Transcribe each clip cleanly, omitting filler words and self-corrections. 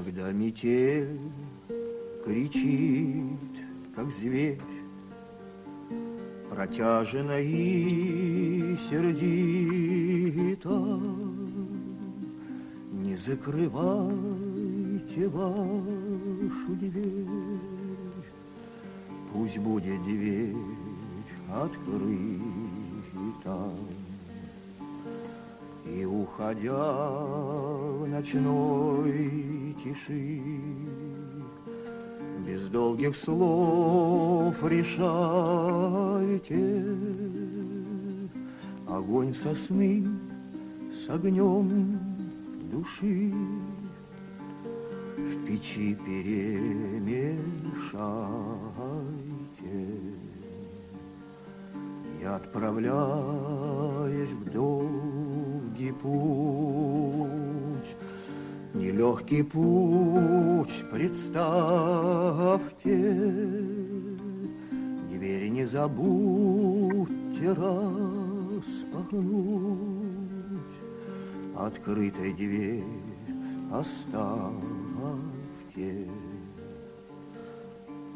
Когда метель кричит, как зверь, протяжно и сердито, не закрывайте вашу дверь, пусть будет дверь открыта. И уходя в ночной тиши, без долгих слов решайте, огонь сосны с огнем души в печи перемешайте. И отправляясь в долгий путь, нелегкий путь, представьте, двери не забудьте распахнуть, открытой дверь оставьте.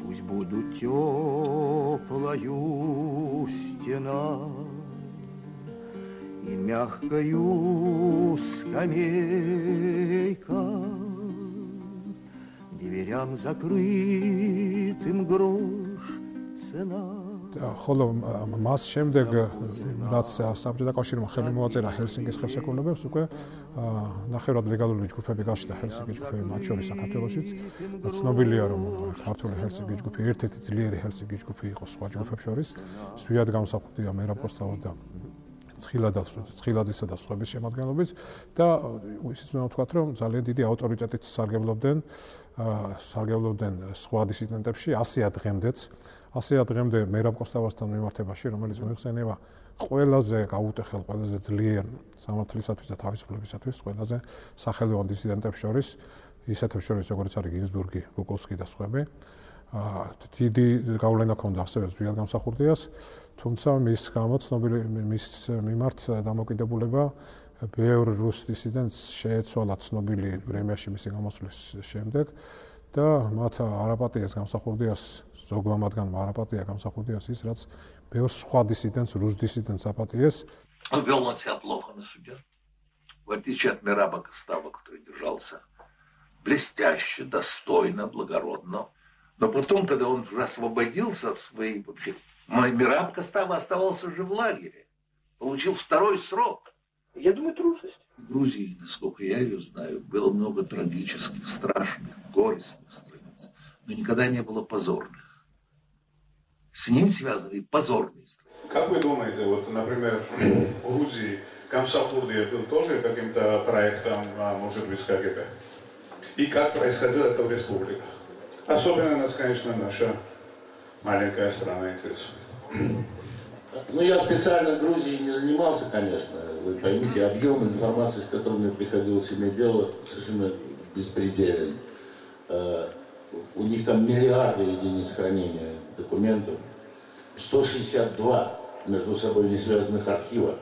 Пусть будут теплою стена и мягкою скамейка, дверям закрытым грош цена. ხოლო მას შემდეგ რაც საბჭოთა კავშირმა ხელი მოაწერა ჰელსინკის ხელშეკრულებებს, უკვე ნახევრად ლეგალური ჯგუფები გაშლდა ჰელსინკის ჯგუფები, მათ შორის საქართველოშიც. ცნობილია, რომ ქართული ჰელსინკის ჯგუფი ერთ-ერთი ძლიერი ჰელსინკის ჯგუფი იყო სხვა ჯგუფებს შორის. სვიად გამსახურდია მერაბ კოსტავა და ცხილაძისა და სხვების შემადგენლობით და ისიც უნდა ვთქვათ, რომ ძალიან დიდი ავტორიტეტით სარგებლობდნენ სხვა დისიდენტებში 100 დღემდეც. 100 დღემდე მერაბ კოსტავასთან მიმართებაში, რომელიც მოიხსენება ყველაზე გაუტეხელ, ყველაზე ძლიერ სამართლისათვის და თავისუფლებისათვის, ყველაზე სახელოვან დისიდენტებს შორის, ისეთებს შორის, როგორც არის გინზბურგი, ბუკოვსკი და სხვები. დიდი გავლენა ჰქონდა ასევე ზვიად გამსახურდიას, თუმცა მის გამო ცნობილი მის მიმართ დამოკიდებულება ბევრ რუს დისიდენტს შეეცვალა ცნობილი პრემიაში მისი გამოსვლის შემდეგ და მათ არაპატიას გამსახურდიას ზოგმა მათგანმა არაპატია გამსახურდიას ის, რაც ბევრ სხვა დისიდენტს, რუს дисидентს აპატიეს. Он вел себя плохо на суде. В отличие от Мераба Костава, который держался блестяще, достойно, благородно. Но потом, когда он уже освободился от своей... Мераб Костава оставался же в лагере. Получил второй срок. Я думаю, трусость. В Грузии, насколько я ее знаю, было много трагических, страшных, горестных страниц. Но никогда не было позорных. С ним связаны позорные страницы. Как вы думаете, вот, например, в Грузии Камсахурдия был тоже каким-то проектом, может быть, КГБ? И как происходило это в республиках? Особенно нас, конечно, наша маленькая страна интересует. Ну, я специально Грузией не занимался, конечно. Вы поймите, объем информации, с которым мне приходилось иметь дело, совершенно беспределен. У них там миллиарды единиц хранения документов, 162 между собой не связанных архива.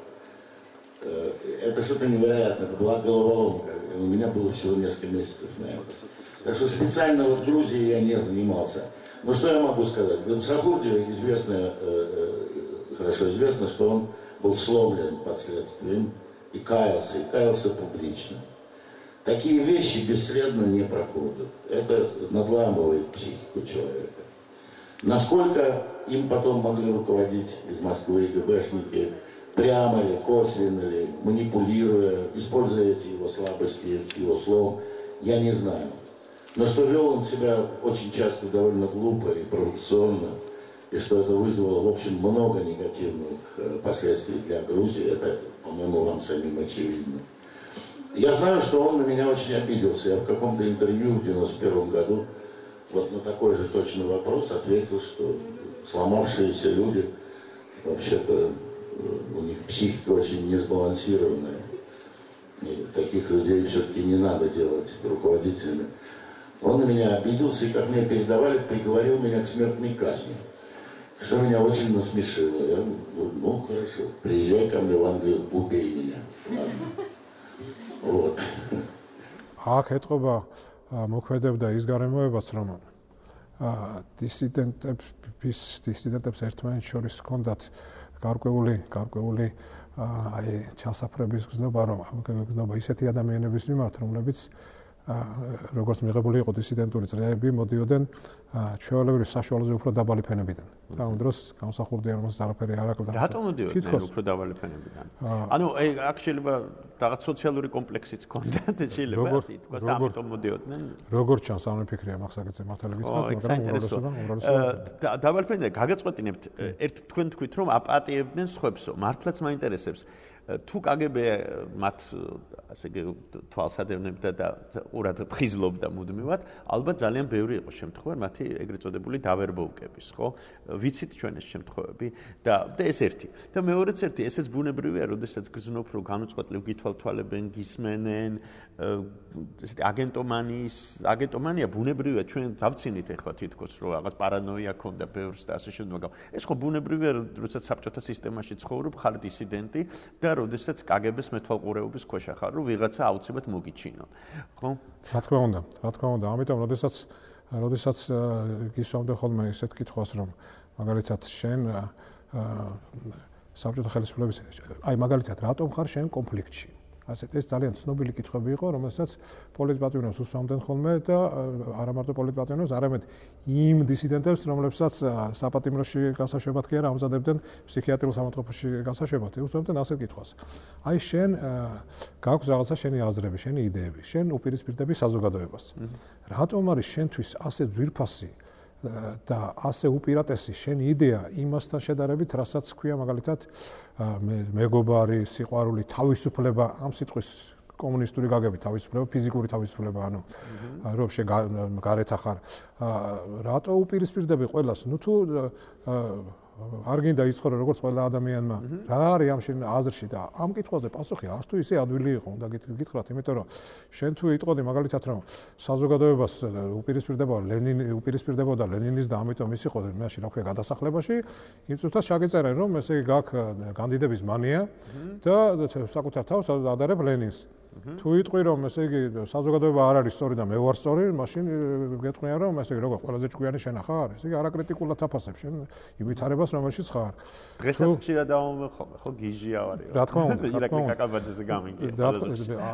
Это что-то невероятное, это была головоломка. У меня было всего несколько месяцев на это. Так что специально в Грузии я не занимался. Но что я могу сказать? Гамсахурдию хорошо известно, что он был сломлен под следствием и каялся публично. Такие вещи бесследно не проходят. Это надламывает психику человека. Насколько им потом могли руководить из Москвы ГБшники, прямо ли, косвенно ли, манипулируя, используя эти его слабости, его слом, я не знаю. Но что вел он себя очень часто довольно глупо и провокационно, и что это вызвало, в общем, много негативных последствий для Грузии, это, по-моему, вам самим очевидно. Я знаю, что он на меня очень обиделся. Я в каком-то интервью в 91 году вот на такой же точный вопрос ответил, что сломавшиеся люди, вообще-то у них психика очень несбалансированная. И таких людей все-таки не надо делать руководителями. Он на меня обиделся и, как мне передавали, приговорил меня к смертной казни. Что меня очень насмешило. Я говорю, ну хорошо, приезжай ко мне в Англию, убей меня. Ладно. Вот. აქ ეთყობა მოქმედებდა ის გარემოებაც, რომ დისიდენტებს ერთმანეთს შორის ჰქონდათ გარკვეული ჩასაფრების გზნობა, რომ გზნობა ისეთი ადამიანების მიმართ, რომლებიც როგორც მიღებული იყო დისიდენტური წრეები, მოდიოდნენ ჩვეულებრივ საშუალოზე უფრო დაბალი ფენებიდან. და ამ დროს გამოსახურდია, რომ არაფერი არ აკლდა. რატომ მოდიოდნენ უფრო დაბალი ფენებიდან? ანუ აქ შეიძლება რაღაც სოციალური კომპლექსიც ჰქონდათ, შეიძლება ასე ითქვას, და ამიტომ მოდიოდნენ. როგორც ჩანს, ამ ფიქრია მაგსაკეთზე მართალი გითხრათ, მაგრამ უმრავლესობა დაბალი ფენიდან გაგაწყვეტინებთ, თქვენ თქვით, რომ აპატიებდნენ სხვებსო. მართლაც მაინტერესებს. თუ KGB მათ ასე თვალსადევნებდა და ყურად ფხიზლობდა მუდმივად, ალბათ ძალიან ბევრი იყო შემთხვევა მათი ეგრეთ წოდებული დავერბოვკების, ხო? ვიცით ჩვენ ეს შემთხვევები და ეს ერთი. და მეორეც ერთი, ესეც ბუნებრივია, როდესაც გრძნობ, რომ განუწყვეტლივ გითვალთვალებენ, გისმენენ, ესეთი აგენტომანია ბუნებრივია, ჩვენ დავცინით ახლა თითქოს, რომ რაღაც პარანოია ქონდა ბევრს და ასე შემდეგ. ეს ხო ბუნებრივია, როდესაც საბჭოთა სისტემაში ცხოვრობ, ხარ დისიდენტი და როდესაც KGB-ს მეთვალყურეობის ქვეშ ახარ, რომ ვიღაცა აუცილებლად მოგიჩინონ. ხო? რა თქმა უნდა, ამიტომ როდესაც გისვამდნენ ხოლმე ისეთ კითხვას, რომ მაგალითად შენ საბჭოთა ხელისუფლების მაგალითად რატომ ხარ შენ კონფლიქტში? ასეთ ეს ძალიან ცნობილი კითხვები იყო, რომელსაც პოლიტპატრიონს უსვამდნენ ხოლმე და არა მარტო პოლიტპატრიონს, არამედ იმ დისიდენტებს, რომლებსაც საპატიმროში გასაშვებად კი არა ამზადებდნენ ფსიქიატრიულ სამართლობაში გასაშვებად, უსვამდნენ ასეთ კითხვას. აი შენ გაქვს რაღაცა შენი აზრები, შენი იდეები, შენ უპირისპირდები საზოგადოებას. რატომ არის შენთვის ასე ძვირფასი და ასე უპირატესი შენი იდეა იმასთან შედარებით, რასაც ქვია მაგალითად მეგობარი, სიყვარული, თავისუფლება, ამ სიტყვის კომუნისტური გაგებით თავისუფლება, ფიზიკური თავისუფლება, ანუ რომ შენ გარეთ ახარ. რატო უპირისპირდები ყველას? ნუ თუ არ გინდა იცხოვრო როგორც ყველა ადამიანმა, რა არის ამ შენ აზრში და ამ კითხვაზე პასუხი არც თუ ისე ადვილი იყო, უნდა გითხრათ, იმიტომ რომ შენ თუ იტყოდი მაგალითად რომ საზოგადოებას უპირისპირდებოდა ლენინის და ამიტომ ის იყო მაშინ რა ქვია გადასახლებაში, იმ წუთას ჩაგეწერენ რომ ესე იგი გაქვს კანდიდატების მანია და საკუთარ თავს ადარებ ლენინს. თუ იტყვი რომ ესე იგი საზოგადოება არ არის სწორი და მე ვარ სწორი, მაშინ გეტყვიან რომ ესე იგი როგორ ყველაზე ჭკვიანი შენ ახარ, ესე იგი არაკრიტიკულად აფასებ შენ იმითარებას რომელშიც ხარ. დღესაც ხშირად დავამხობ, ხო გიჟი ავარიო. რა თქმა უნდა, ირაკი კაკაბაძეზე გამიგია.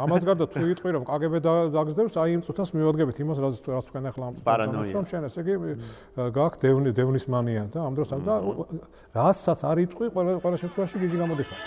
ამას გარდა თუ იტყვი რომ KGB დაგზდევს, აი იმ წუთას მივადგებით იმას, რაც თქვენ ახლა ამ წუთას რომ შენ ესე იგი გაქვს დევნის მანია და ამ დროს და რასაც არ იტყვი, ყველა შემთხვევაში გიჟი გამოდიხარ.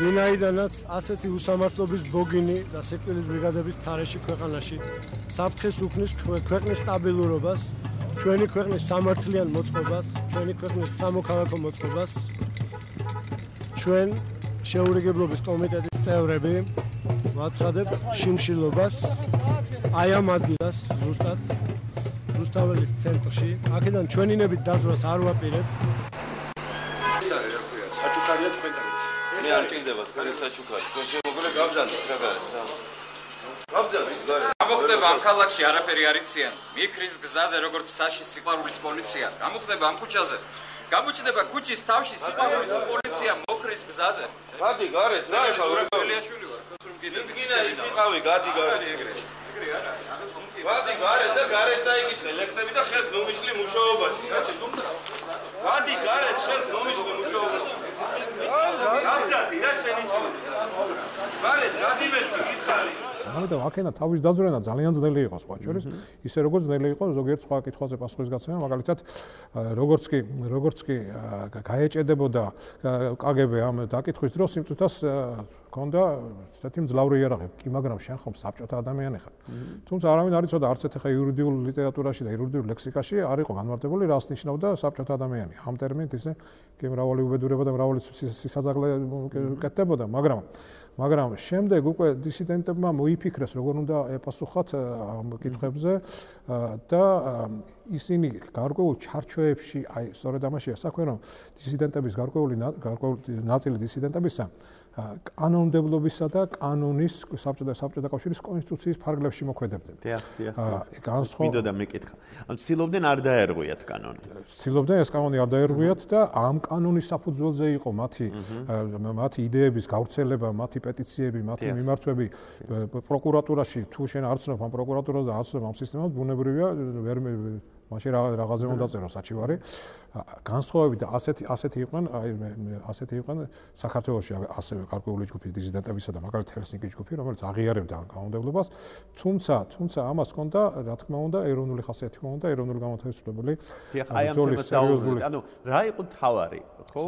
ვინაიდანაც ასეთი უსამართლობის ბოგინი და სიკვდილის ბრიგადების თარეში ქვეყანაში საფრთხეს უქმნის ქვეყნის სტაბილურობას, ჩვენი ქვეყნის სამართლიან მოწყობას, ჩვენი ქვეყნის სამოქალაქო მოწყობას, ჩვენ შეურიგებლობის კომიტეტის წევრები ვაცხადებთ შიმშილობას აი ამ ადგილას ზუსტად რუსთაველის ცენტრში. აქედან ჩვენინებით დაძვრას არ ვაპირებთ. ეს არის რა ქვია, საჩუქარია თქვენთან. მე არ ჭირდება თქვენი საჩუქარი. თქვენ შემოგულე გავბრძანდეთ რა გარეთ. გავბრძანდით გარეთ. გამოხდება ამ ქალაქში არაფერი არ იციან. მიქრის გზაზე როგორც საში სიყვარულის პოლიცია. გამოხდება ამ ქუჩაზე. გამოჩნდება ქუჩის თავში სიყვარულის პოლიცია მოკრის გზაზე. გადი გარეთ, რა ეხლა რა ელიაშვილი ვარ. ხოსრომ გინა ის იყავი, გადი გარეთ. გადი გარეთ და გარეთ წაიკითხე ლექსები და ხეს ნომიშლი მუშაობაში. გადი გარეთ, ხეს ნომიშლი მუშაობაში. გავძადი რა შენი. გარეთ გადი მეთქი, გითხარი. ამიტომ აქენა თავის დაძვრენა ძალიან ძნელი იყო სხვა შორის, ისე როგორც ძნელი იყო ზოგიერთ სხვა კითხვაზე პასუხის გაცემა, მაგალითად როგორც კი გაეჭედებოდა KGB ამ დაკითხვის დროს სიმწუთას ქონდა ესეთი მძლავრი იარაღი, კი მაგრამ შენ ხომ საბჭოთა ადამიანი ხარ. თუმცა არავინ არ იცოდა არც ეხა იურიდიულ ლიტერატურაში და იურიდიულ ლექსიკაში არ იყო განმარტებული რას ნიშნავდა საბჭოთა ადამიანი. ამ ტერმინით ისე კი მრავალი უბედურება და მრავალი სისაძაღლე კეთდებოდა, მაგრამ შემდეგ უკვე დისიდენტებმა მოიფიქრეს როგორ უნდა ეპასუხათ ამ კითხვებზე და ისინი გარკვეულ ჩარჩოებში, აი სწორედ ამაშია საქმე, რომ დისიდენტების გარკვეული ნაწილი დისიდენტებისა კანონმდებლობისა და კანონის საბჭოთა კავშირის კონსტიტუციის ფარგლებში მოქმედებდნენ. დიახ. მინდოდა მეკითხა. ან ცდილობდნენ არ დაერღვიათ კანონი. ცდილობდნენ ეს კანონი არ დაერღვიათ და ამ კანონის საფუძველზე იყო მათი იდეების გავრცელება, მათი პეტიციები, მათი მიმართვები პროკურატურაში. თუ შენ არ ცნობ ამ პროკურატურას და არ ცნობ ამ სისტემას, ბუნებრივია ვერ მაშინ რაღაცზე უნდა დაწერო საჩივარი. განსხვავებით ასეთი იყვნენ საქართველოში ასევე გარკვეული ჯგუფი დისიდენტებისა და მაგალითად ჰელსინკის ჯგუფი, რომელიც აღიარებდა ამ კანონმდებლობას, თუმცა ამას ჰქონდა, რა თქმა უნდა, ეროვნული ხასიათი ჰქონდა, ეროვნული გამოთავისუფლებელი. აი ამ თემას დაუბრუნდით. ანუ რა იყო თავარი, ხო,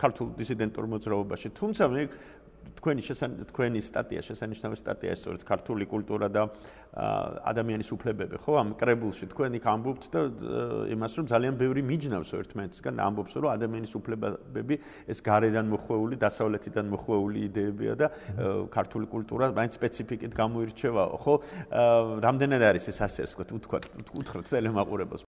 ქართულ დისიდენტურ მოძრაობაში. თუმცა მე თქვენი სტატია, შესანიშნავი სტატია, სწორედ ქართული კულტურა და ადამიანის უფლებები, ხო, ამ კრებულში თქვენ იქ ამბობთ და იმას რომ ძალიან ბევრი მიჯნავს ერთმანეთისგან, ამბობს რომ ადამიანის უფლებები ეს გარედან მოხვეული, დასავლეთიდან მოხვეული იდეებია და ქართული კულტურა მაინც სპეციფიკით გამოირჩევა, ხო? რამდენად არის ეს ასე ვთქვათ, უთხრათ წელემაყურებელს